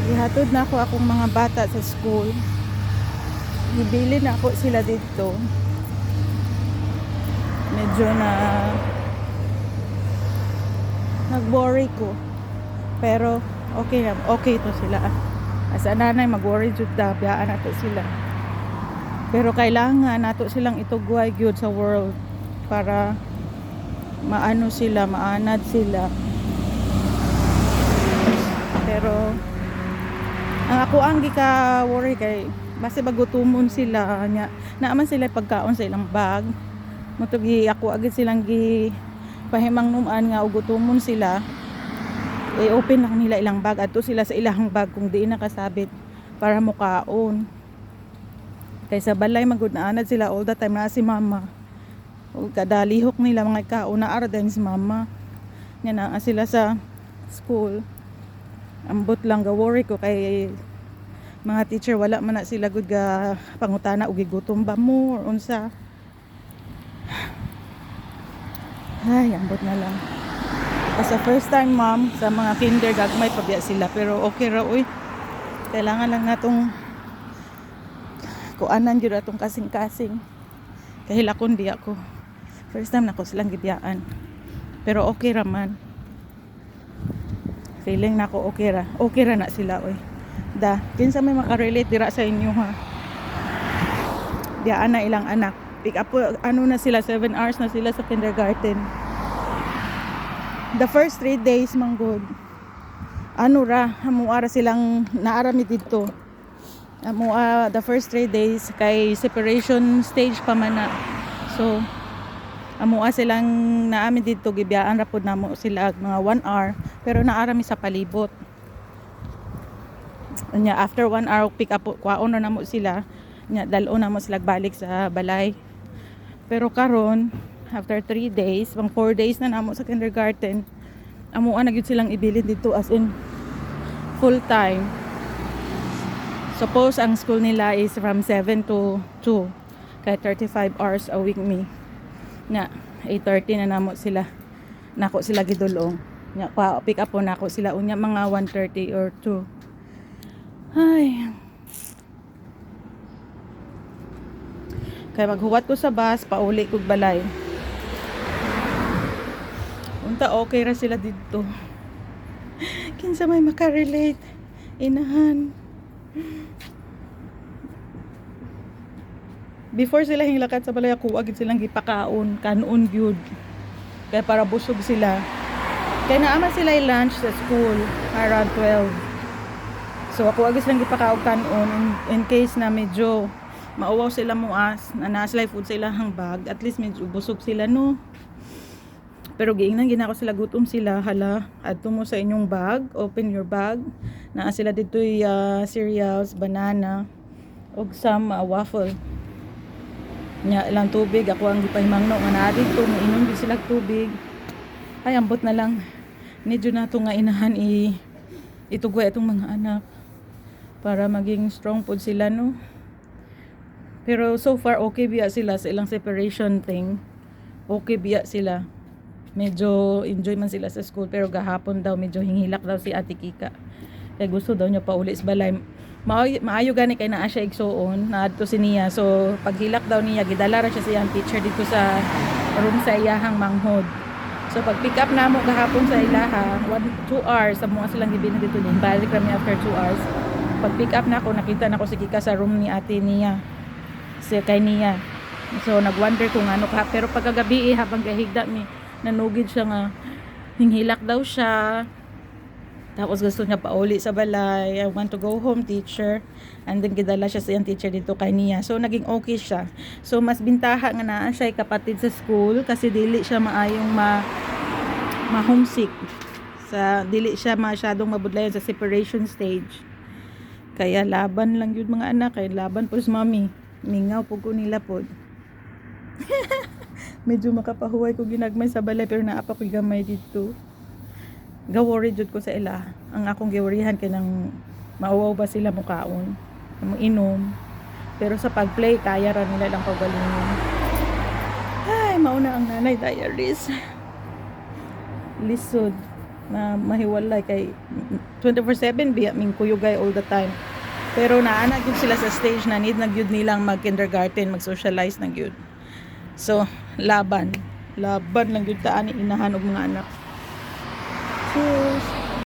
Ihatod na ako akong mga bata sa school. Ibili na ako sila dito. Medyo na nag-worry ko. Pero okay to sila. As a nanay, mag-worry jud da, biyaan nato sila. Pero kailangan nato silang itugway gyud sa world para maano sila, maanad sila. Pero ang ako ang gika-worry kay base bagutumon sila nya naaman sila pagkaon sa ilang bag. Motugi ako agad silang gi pahimang numan nga ugutumon sila. I-open lang nila ilang bag adto sila sa ilang bag kung di nakasabit para mukaon. Kaysa balay magud na anad sila all the time na si mama. Ug kada lihok nila mga kaon na ara din si mama. Nya na sila sa school. Ambot lang ga worry ko kay mga teacher wala man na sila gud ga pangutana og gigutom ba mo or unsa. Ay, ambot na lang. As a first time mom sa mga kinder gagmay pabiya sila pero okay ra oy. Kailangan lang natong kuanan jud atong kasing-kasing. Kahilakon biya ko. First time nako silang gibiyaan. Pero okay ra man. Feeling na ko okay ra na sila oy. Da, kinsa may makarelate dira sa inyo ha. Diyan na ilang anak. Pick up ano na sila 7 hours na sila sa kindergarten. The first 3 days manggod. Ano ra, amuara silang naarami dito. The first 3 days kay separation stage pa man na. So amua silang naami dito gibiyaan ra pud namo sila mga 1 hour pero naarami sa palibot. Nya after 1 hour pick up kwaon na namo sila. Nya dalo na mo sila balik sa balay. Pero karon after 3 days, pang 4 days na namo sa kindergarten, amua na gyud silang ibilin dito as in full time. Suppose ang school nila is from 7 to 2 kaya 35 hours a week me. Nya 8:30 na namo sila. Nako sila gidulong. Nya pa pick up po nako sila unya mga 1:30 or 2. Ay. Kaya maghuwat ko sa bus, pauli kog balay. Unta okay ra sila dito. Kinsa may makarelate. Inahan. Before sila hinglakat sa balay ako, agad silang gipakaon, kanon gyud. Kaya para busog sila. Kaya naaman sila lunch sa school around 12. So ako agad silang gipakaon kanon in case na medyo mauwaw sila muas, na nasa food sa ilang bag, at least medyo busog sila no. Pero giingnan ginako sila gutom sila, hala, adto mo sa inyong bag, open your bag. Naa sila dito cereals, banana, og some waffle. Nya ilang tubig, ako ang gipahimangno nga naa dito, mainom gyud sila tubig. Ay ambot na lang. Medyo nato nga inahan itugway atong mga anak para maging strong pod sila no. Pero so far okay biya sila sa ilang separation thing. Okay biya sila. Medyo enjoy man sila sa school pero gahapon daw medyo hinghilak daw si Ate Kika. Kaya gusto daw niya pauli sa balay. Maayo gani kay naa siya igsuon na adto si niya. So paghilak daw niya gidala ra siya sa iyang teacher dito sa room sa iyahang manghod. So pag pick up namo gahapon sa ilaha, 2 hours sa mga silang gibina dito din. Balik kami after 2 hours. Pag pick up na ako, nakita na ko si Kika sa room ni ate niya. Kay niya. So nagwonder kung ano ka, pero pagkagabi habang gahigda mi nanugid siya nga hinghilak daw siya. Tapos gusto niya pauli sa balay. I want to go home, teacher. And then gidala siya sa iyang teacher dito kay niya. So naging okay siya. So mas bintaha nga naa siya kapatid sa school kasi dili siya maayong ma-homesick. Dili siya masyadong mabudlayan sa separation stage. Kaya laban lang yun mga anak, kay laban po si mami. Mingaw po ko nila po. Medyo makapahuway ko ginagmay sa balay pero naapa ko gamay dito. Gawori jud ko sa ila. Ang akong gaworihan kay nang mauwaw ba sila mukaon, inom. Pero sa pagplay kaya ra nila lang pagalingon. Ay, mauna ang nanay diaries. Lisod. na mahiwalay kay 24/7 biya ming kuyugay all the time. Pero naana gyud sila sa stage na need na gyud nilang mag kindergarten, mag socialize na gyud. So laban lang gyud ta ani inahan og mga anak. Cheers.